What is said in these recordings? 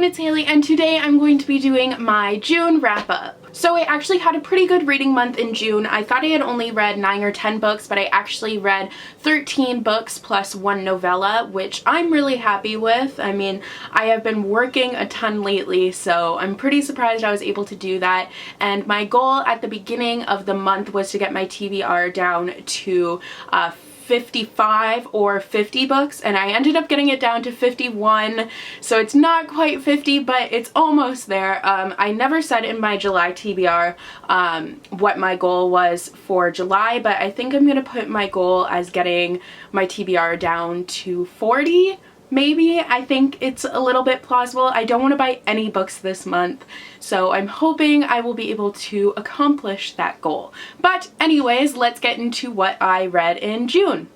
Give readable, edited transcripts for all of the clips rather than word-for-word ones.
everyone, it's Haley, and today I'm going to be doing my June wrap-up. So I actually had a pretty good reading month in June. I thought I had only read 9 or 10 books, but I actually read 13 books plus 1 novella, which I'm really happy with. I mean, I have been working a ton lately, so I'm pretty surprised I was able to do that. And my goal at the beginning of the month was to get my TBR down to 55 or 50 books, and I ended up getting it down to 51, so it's not quite 50, but it's almost there. I never said in my July TBR what my goal was for July, but I think I'm gonna put my goal as getting my TBR down to 40. Maybe. I think it's a little bit plausible. I don't want to buy any books this month, so I'm hoping I will be able to accomplish that goal. But anyways, let's get into what I read in June.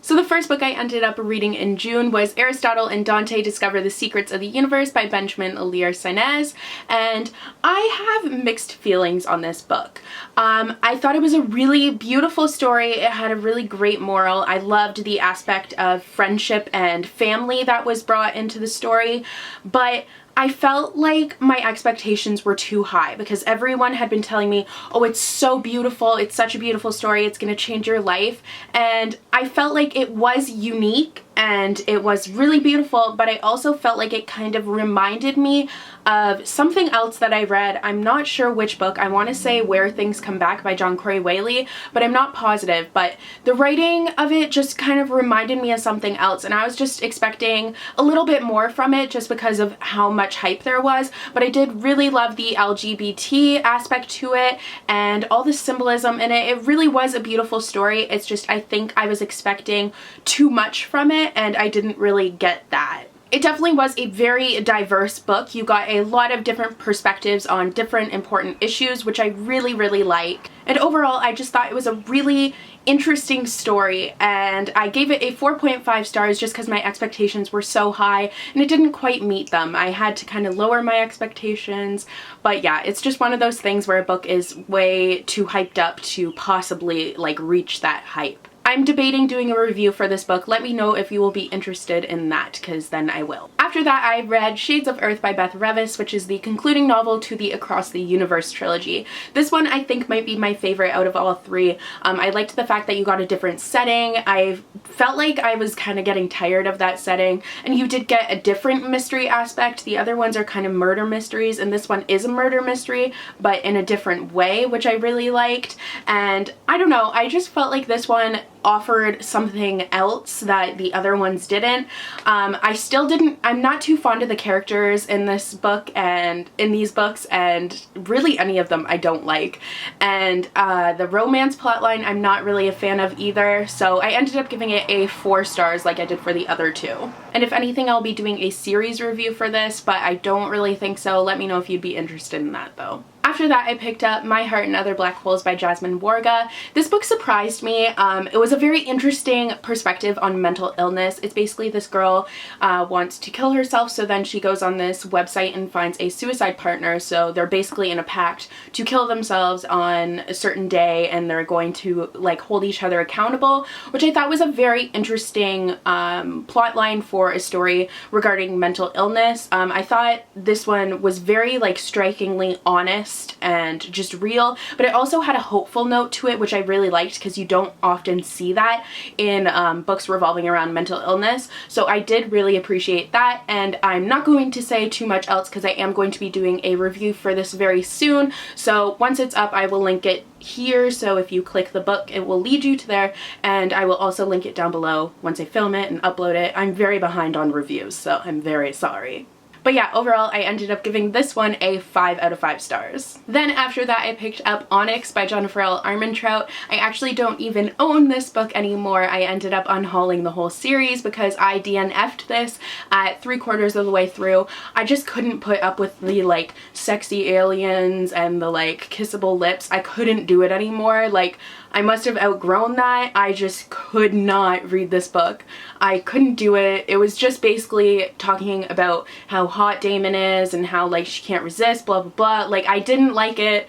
So the first book I ended up reading in June was Aristotle and Dante Discover the Secrets of the Universe by Benjamin Lear-Sainz, and I have mixed feelings on this book. I thought it was a really beautiful story. It had a really great moral. I loved the aspect of friendship and family that was brought into the story, but I felt like my expectations were too high because everyone had been telling me, oh, it's so beautiful, it's such a beautiful story, it's gonna change your life, and I felt like it was unique and it was really beautiful, but I also felt like it kind of reminded me of something else that I read. I'm not sure which book. I want to say Where Things Come Back by John Corey Whaley, but I'm not positive. But the writing of it just kind of reminded me of something else, and I was just expecting a little bit more from it just because of how much hype there was. But I did really love the LGBT aspect to it and all the symbolism in it. It really was a beautiful story. It's just I think I was expecting too much from it, and I didn't really get that. It definitely was a very diverse book. You got a lot of different perspectives on different important issues, which I really, really like. And overall, I just thought it was a really interesting story, and I gave it a 4.5 stars just because my expectations were so high and it didn't quite meet them. I had to kind of lower my expectations, but yeah, it's just one of those things where a book is way too hyped up to possibly like reach that hype. I'm debating doing a review for this book. Let me know if you will be interested in that, because then I will. After that, I read Shades of Earth by Beth Revis, which is the concluding novel to the Across the Universe trilogy. This one I think might be my favorite out of all three. I liked the fact that you got a different setting. I felt like I was kind of getting tired of that setting, and you did get a different mystery aspect. The other ones are kind of murder mysteries, and this one is a murder mystery, but in a different way, which I really liked. And I don't know, I just felt like this one offered something else that the other ones didn't. I'm not too fond of the characters in this book and in these books, and really any of them I don't like. And the romance plotline I'm not really a fan of either, so I ended up giving it a 4 stars like I did for the other two. And if anything, I'll be doing a series review for this, but I don't really think so. Let me know if you'd be interested in that though. After that, I picked up My Heart and Other Black Holes by Jasmine Warga. This book surprised me. It was a very interesting perspective on mental illness. It's basically this girl wants to kill herself, so then she goes on this website and finds a suicide partner. So they're basically in a pact to kill themselves on a certain day, and they're going to like hold each other accountable, which I thought was a very interesting plot line for a story regarding mental illness. I thought this one was very like strikingly honest and just real, but it also had a hopeful note to it, which I really liked because you don't often see that in books revolving around mental illness. So I did really appreciate that, and I'm not going to say too much else because I am going to be doing a review for this very soon. So once it's up, I will link it here, so if you click the book it will lead you to there, and I will also link it down below once I film it and upload it. I'm very behind on reviews, so I'm very sorry. But yeah, overall I ended up giving this one a 5 out of 5 stars. Then after that, I picked up Onyx by Jennifer L. Armentrout. I actually don't even own this book anymore. I ended up unhauling the whole series because I DNF'd this at 3/4 of the way through. I just couldn't put up with the like sexy aliens and the like kissable lips. I couldn't do it anymore. Like, I must have outgrown that. I just could not read this book. I couldn't do it. It was just basically talking about how hot Damon is and how like she can't resist, blah blah blah. Like, I didn't like it.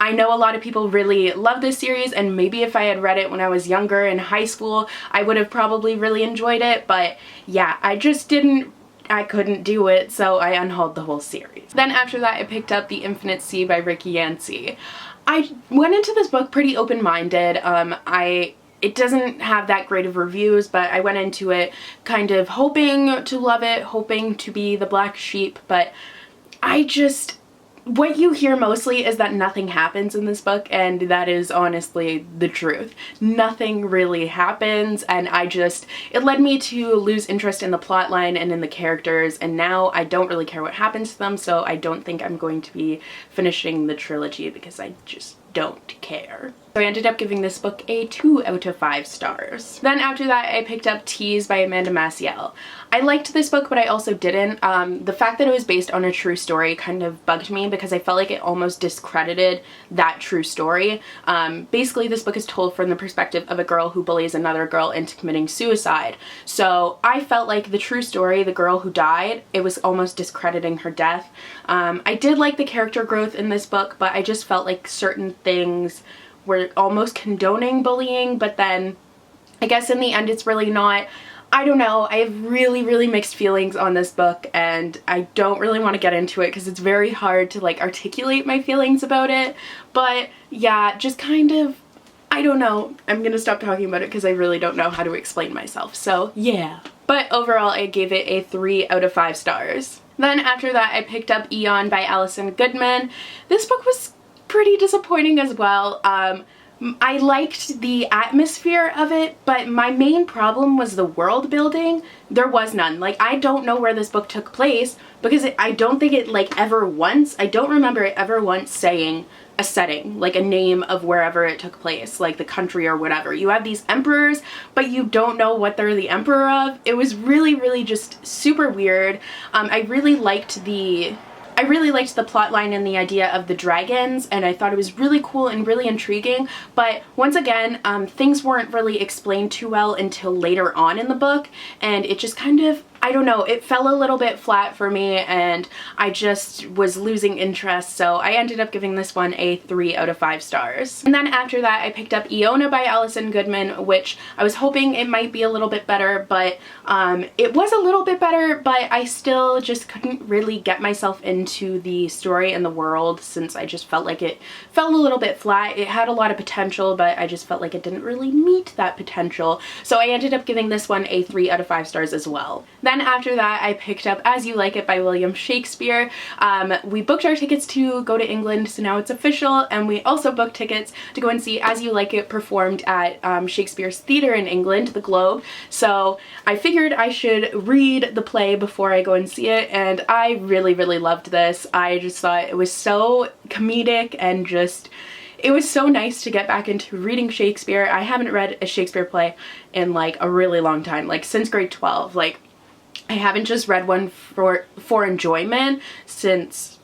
I know a lot of people really love this series, and maybe if I had read it when I was younger in high school, I would have probably really enjoyed it, but yeah, I just didn't I couldn't do it, so I unhauled the whole series. Then after that, I picked up The Infinite Sea by Yancey. I went into this book pretty open-minded. It doesn't have that great of reviews, but I went into it kind of hoping to love it, hoping to be the black sheep, but what you hear mostly is that nothing happens in this book, and that is honestly the truth. Nothing really happens, and it led me to lose interest in the plot line and in the characters, and now I don't really care what happens to them, so I don't think I'm going to be finishing the trilogy because I just don't care. So I ended up giving this book a 2 out of 5 stars. Then after that, I picked up Tease by Amanda Maciel. I liked this book, but I also didn't. The fact that it was based on a true story kind of bugged me because I felt like it almost discredited that true story. Basically, this book is told from the perspective of a girl who bullies another girl into committing suicide. So I felt like the true story, the girl who died, it was almost discrediting her death. I did like the character growth in this book, but I just felt like certain things were almost condoning bullying, but then I guess in the end it's really not. I don't know. I have really, really mixed feelings on this book, and I don't really want to get into it because it's very hard to like articulate my feelings about it. But yeah, just kind of, I don't know. I'm gonna stop talking about it because I really don't know how to explain myself. So yeah. But overall, I gave it a 3 out of 5 stars. Then after that, I picked up Eon by Allison Goodman. This book was pretty disappointing as well. I liked the atmosphere of it, but my main problem was the world building. There was none. Like, I don't know where this book took place because I don't think it I don't remember it ever once saying a setting, like a name of wherever it took place, like the country or whatever. You have these emperors, but you don't know what they're the emperor of. It was really, really just super weird. I really liked the plot line and the idea of the dragons, and I thought it was really cool and really intriguing, but once again, things weren't really explained too well until later on in the book, and it just kind of, I don't know, it fell a little bit flat for me, and I just was losing interest, so I ended up giving this one a 3 out of 5 stars. And then after that, I picked up Iona by Allison Goodman, which I was hoping it might be a little bit better, but it was a little bit better, but I still just couldn't really get myself into the story and the world since I just felt like it fell a little bit flat. It had a lot of potential, but I just felt like it didn't really meet that potential, so I ended up giving this one a 3 out of 5 stars as well. Then after that, I picked up As You Like It by William Shakespeare. We booked our tickets to go to England, so now it's official, and we also booked tickets to go and see As You Like It performed at Shakespeare's theater in England, the Globe. So I figured I should read the play before I go and see it, and I really, really loved this. I just thought it was so comedic and just, it was so nice to get back into reading Shakespeare. I haven't read a Shakespeare play in like a really long time, like since grade 12. Like, I haven't just read one for enjoyment since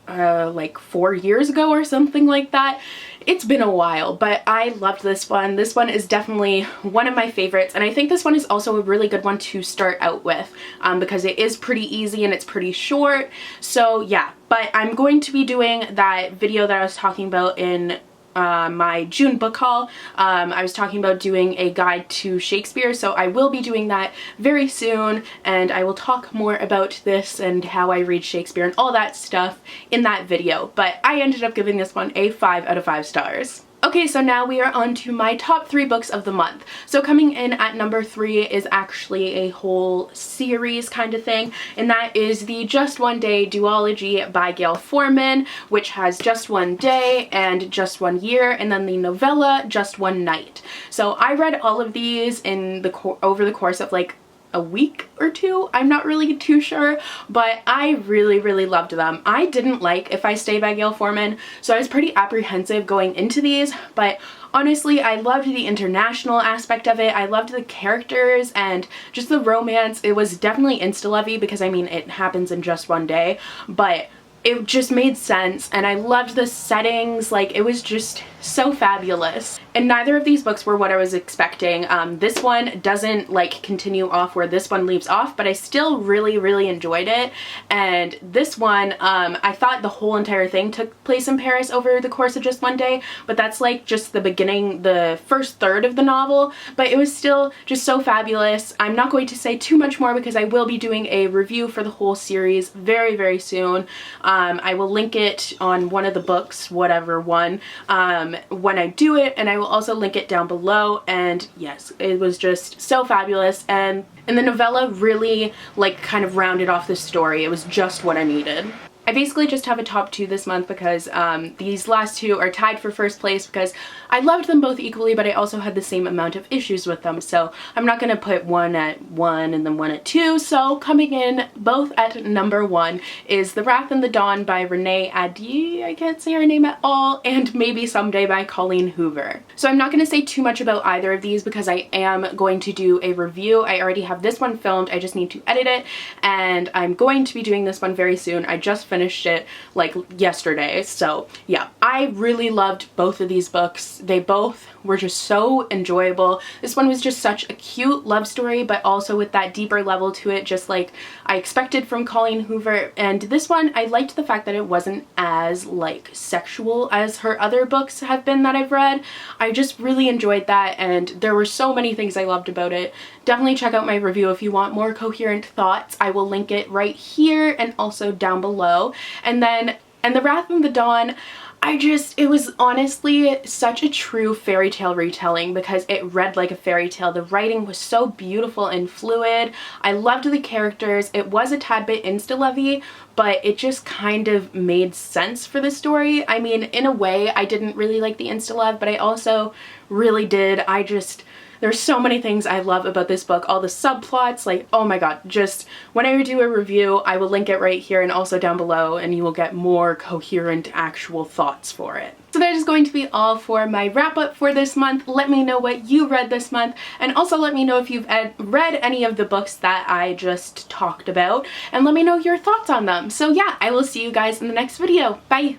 like 4 years ago or something like that. It's been a while, but I loved this one. This one is definitely one of my favorites, and I think this one is also a really good one to start out with because it is pretty easy and it's pretty short. So yeah, but I'm going to be doing that video that I was talking about in my June book haul. I was talking about doing a guide to Shakespeare, so I will be doing that very soon, and I will talk more about this and how I read Shakespeare and all that stuff in that video, but I ended up giving this one a 5 out of 5 stars. Okay, so now we are on to my top 3 books of the month. So coming in at number 3 is actually a whole series kind of thing, and that is the Just One Day duology by Gail Forman, which has Just One Day and Just One Year, and then the novella Just One Night. So I read all of these in over the course of like a week or two. I'm not really too sure, but I really, really loved them. I didn't like If I Stay by Gail Forman, so I was pretty apprehensive going into these, but honestly, I loved the international aspect of it. I loved the characters and just the romance. It was definitely insta-lovey because, I mean, it happens in just one day, but it just made sense, and I loved the settings. Like, it was just so fabulous. And neither of these books were what I was expecting. This one doesn't like continue off where this one leaves off, but I still really enjoyed it. And this one, I thought the whole entire thing took place in Paris over the course of just one day, but that's like just the beginning, the first third of the novel. But it was still just so fabulous. I'm not going to say too much more because I will be doing a review for the whole series very soon. I will link it on one of the books, whatever one, when I do it, and I will also link it down below. And yes, it was just so fabulous, and the novella really like kind of rounded off the story. It was just what I needed. I basically just have a top 2 this month because these last 2 are tied for first place because I loved them both equally, but I also had the same amount of issues with them. So I'm not going to put one at 1 and then one at 2. So coming in both at number 1 is The Wrath and the Dawn by Renee Adie, I can't say her name at all, and Maybe Someday by Colleen Hoover. So I'm not going to say too much about either of these because I am going to do a review. I already have this one filmed, I just need to edit it, and I'm going to be doing this one very soon. I just finished it like yesterday. So yeah, I really loved both of these books. They both were just so enjoyable. This one was just such a cute love story, but also with that deeper level to it, just like I expected from Colleen Hoover. And this one, I liked the fact that it wasn't as like sexual as her other books have been that I've read. I just really enjoyed that, and there were so many things I loved about it. Definitely check out my review if you want more coherent thoughts. I will link it right here and also down below. And The Wrath and the Dawn, it was honestly such a true fairy tale retelling because it read like a fairy tale. The writing was so beautiful and fluid. I loved the characters. It was a tad bit insta-lovey, but it just kind of made sense for the story. I mean, in a way, I didn't really like the insta-love, but I also really did. There's so many things I love about this book. All the subplots, like, oh my god, just when I do a review, I will link it right here and also down below, and you will get more coherent actual thoughts for it. So that is going to be all for my wrap up for this month. Let me know what you read this month, and also let me know if you've read any of the books that I just talked about, and let me know your thoughts on them. So yeah, I will see you guys in the next video. Bye!